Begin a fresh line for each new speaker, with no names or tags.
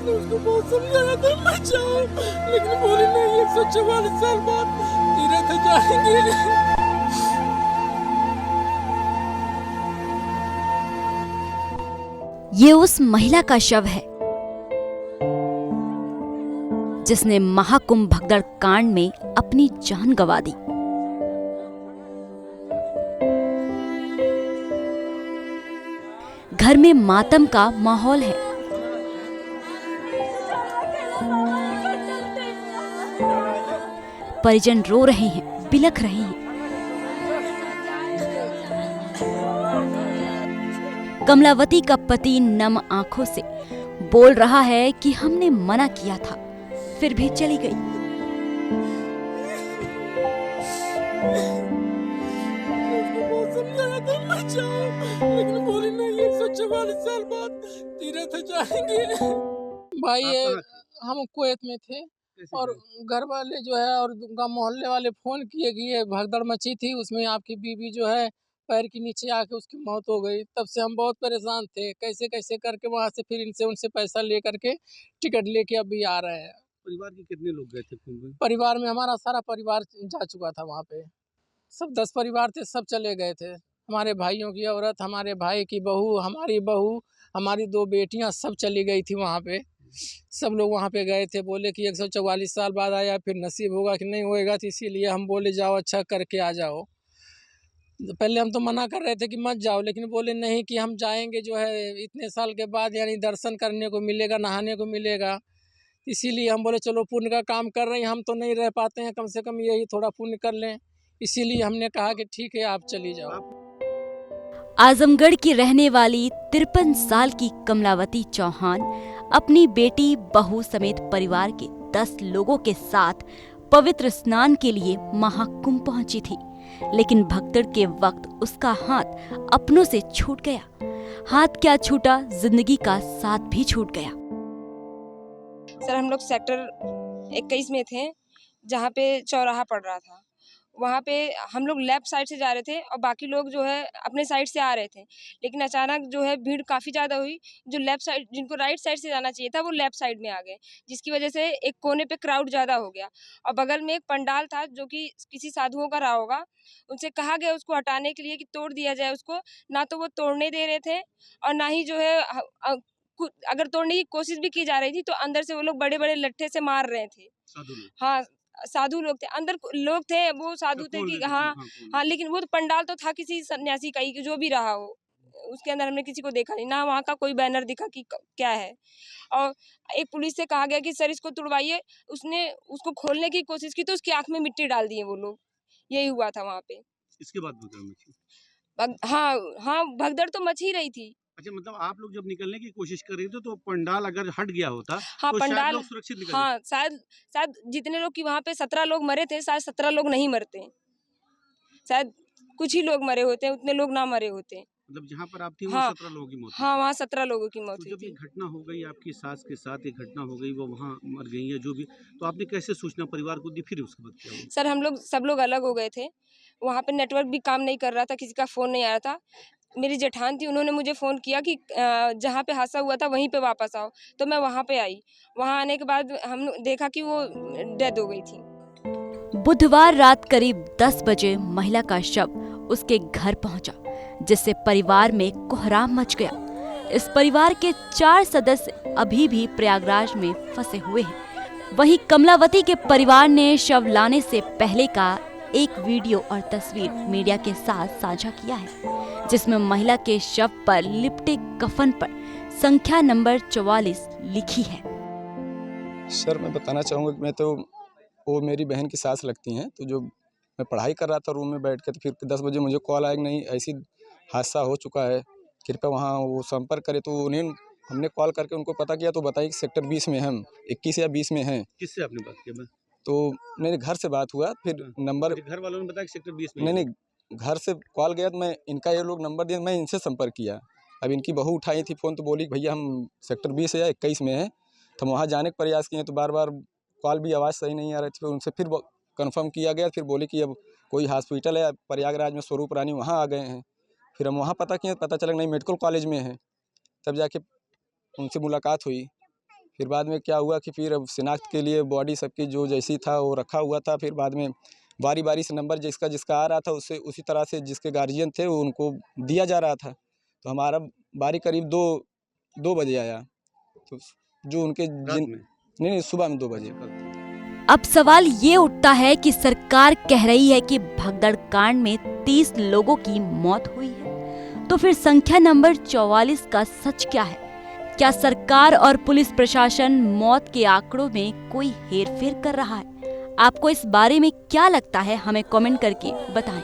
हमने उसको बहुत समझाया था मत जाओ, लेकिन बोली नहीं 144 साल बाद तीरथ जाएंगे।
ये उस महिला का शव है जिसने महाकुंभ भगदड़ कांड में अपनी जान गंवा दी। घर में मातम का माहौल है। परिजन रो रहे हैं, बिलख रहे हैं। कमलावती का पति नम आंखों से बोल रहा है कि हमने मना किया था, फिर भी चली गई।
बहुत समझाया था मत जाओ, लेकिन बोली नहीं 144 साल बाद तीरथ जाएंगे। भाई ये हम कुवैत में थे और घर वाले जो है और मोहल्ले वाले फोन किए कि ये भगदड़ मची थी, उसमें आपकी बीवी जो है पैर के नीचे आके उसकी मौत हो गई। तब से हम बहुत परेशान थे, कैसे कैसे करके वहाँ से फिर इनसे उनसे पैसा ले करके टिकट लेके अभी आ रहे हैं।
परिवार के कितने लोग गए थे कुंभ में?
परिवार में हमारा सारा परिवार जा चुका था वहाँ पे। सब 10 परिवार थे, सब चले गए थे। हमारे भाइयों की औरत, हमारे भाई की बहू, हमारी 2 बेटियां सब चली गई थी वहाँ पे। सब लोग वहाँ पे गए थे, बोले कि 144 साल बाद आया, फिर नसीब होगा कि नहीं होएगा, तो इसीलिए हम बोले जाओ अच्छा करके आ जाओ। पहले हम तो मना कर रहे थे कि मत जाओ, लेकिन बोले नहीं कि हम जाएंगे, जो है इतने साल के बाद यानी दर्शन करने को मिलेगा, नहाने को मिलेगा। इसीलिए हम बोले चलो पुण्य का काम कर रहे हैं, हम तो नहीं रह पाते हैं, कम से कम यही थोड़ा पुण्य कर लें। इसीलिए हमने कहा कि ठीक है आप चली जाओ।
आजमगढ़ की रहने वाली 53 साल की कमलावती चौहान अपनी बेटी, बहू समेत परिवार के 10 लोगों के साथ पवित्र स्नान के लिए महाकुंभ पहुंची थी, लेकिन भगदड़ के वक्त उसका हाथ अपनों से छूट गया। हाथ क्या छूटा, जिंदगी का साथ भी छूट गया।
सर हम लोग सेक्टर 21 में थे, जहाँ पे चौराहा पड़ रहा था। वहाँ पे हम लोग लेफ्ट साइड से जा रहे थे और बाकी लोग जो है अपने साइड से आ रहे थे, लेकिन अचानक जो है भीड़ काफ़ी ज़्यादा हुई। जो लेफ्ट साइड, जिनको राइट साइड से जाना चाहिए था, वो लेफ्ट साइड में आ गए, जिसकी वजह से एक कोने पे क्राउड ज़्यादा हो गया। और बगल में एक पंडाल था जो कि किसी साधुओं का रहा होगा, उनसे कहा गया उसको हटाने के लिए कि तोड़ दिया जाए उसको। ना तो वो तोड़ने दे रहे थे और ना ही जो है अगर तोड़ने की कोशिश भी की जा रही थी तो अंदर से वो लोग बड़े बड़े लट्ठे से मार रहे थे। हाँ, साधु लोग थे, अंदर लोग थे, वो साधु थे कि हाँ, लेकिन वो तो पंडाल तो था किसी सन्यासी का ही, जो भी रहा हो, उसके अंदर हमने किसी को देखा नहीं, ना वहाँ का कोई बैनर दिखा कि क्या है। और एक पुलिस से कहा गया कि सर इसको तुड़वाइए, उसने उसको खोलने की कोशिश की तो उसकी आंख में मिट्टी डाल दिए वो लोग। यही हुआ था वहाँ पे।
इसके बाद भगदड़ मची?
हाँ, भगदड़ तो मच ही रही थी।
अच्छा, मतलब आप लोग जब निकलने की कोशिश कर रहे थे तो पंडाल अगर हट गया होता
हाँ,
तो
पंडाल
शायद लोग सुरक्षित निकल
हाँ, शायद जितने लोग की वहाँ पे 17 लोग मरे थे, शायद 17 लोग नहीं मरते, शायद कुछ ही लोग मरे होते हैं, उतने लोग ना मरे होते।
मतलब जहाँ पर आप थी
हाँ,
17 लोगों की मौत हुई।
हाँ, वहाँ 17 लोगों की मौत
तो
हुई
जब ये
थी।
घटना हो गई, आपकी सास के साथ ये घटना हो गई, वो वहाँ मर गई है जो भी, तो आपने कैसे सूचना परिवार को दी, फिर उसके बाद क्या हुआ?
सर हम लोग सब लोग अलग हो गए थे, वहाँ पे नेटवर्क भी काम नहीं कर रहा था, किसी का फ़ोन नहीं आ रहा था। मेरी जेठान थी, उन्होंने मुझे फ़ोन किया कि जहाँ पे हादसा हुआ था वहीं पे वापस आओ, तो मैं वहाँ पे आई। वहाँ आने के बाद हम देखा कि वो डेथ हो गई थी।
बुधवार रात करीब 10 बजे महिला का शव उसके घर पहुंचा, जिससे परिवार में कोहराम मच गया। इस परिवार के 4 सदस्य अभी भी प्रयागराज में फंसे हुए हैं। वहीं कमलावती के परिवार ने शव लाने से पहले का एक वीडियो और तस्वीर मीडिया के साथ साझा किया है, जिसमें महिला के शव पर लिपटे कफन पर संख्या नंबर 44 लिखी है।
सर मैं बताना चाहूँगा कि मैं तो वो मेरी बहन की सास लगती हैं, तो जो मैं पढ़ाई कर रहा था रूम में बैठ के, तो फिर 10 बजे मुझे कॉल आया कि नहीं ऐसी हादसा हो चुका है, कृपया वहाँ वो संपर्क करें। तो उन्हें हमने कॉल करके उनको पता किया तो बताया कि सेक्टर 20 में हम 21 या 20 में हैं।
किससे आपने बात किया?
तो नहीं, घर से बात हुआ, फिर नंबर
घर वालों ने बताया कि सेक्टर 20 में।
नहीं, घर से कॉल गया तो मैं इनका ये लोग नंबर दिया, मैं इनसे संपर्क किया। अब इनकी बहू उठाई थी फ़ोन, तो बोली भैया हम सेक्टर 20 या 21 में हैं। तो हम वहाँ जाने का प्रयास किए तो बार बार कॉल भी आवाज़ सही नहीं आ रही थी। उनसे फिर कंफर्म किया गया, फिर बोले कि अब कोई हॉस्पिटल है प्रयागराज में, स्वरूप रानी, वहाँ आ गए हैं। फिर हम वहाँ पता किए, पता चला नहीं मेडिकल कॉलेज में है। तब जाके उनसे मुलाकात हुई, फिर बाद में क्या हुआ कि फिर अब शिनाख्त के लिए बॉडी सबकी जो जैसी था वो रखा हुआ था। फिर बाद में बारी बारी से नंबर जिसका जिसका आ रहा था उससे उसी तरह से जिसके गार्जियन थे वो उनको दिया जा रहा था। तो हमारा बारी करीब 2 बजे आया। तो जो उनके नहीं, सुबह में 2 बजे।
अब सवाल ये उठता है कि सरकार कह रही है कि भगदड़ कांड में 30 लोगों की मौत हुई है, तो फिर संख्या नंबर 44 का सच क्या है? क्या सरकार और पुलिस प्रशासन मौत के आंकड़ों में कोई हेरफेर कर रहा है? आपको इस बारे में क्या लगता है, हमें कमेंट करके बताएं।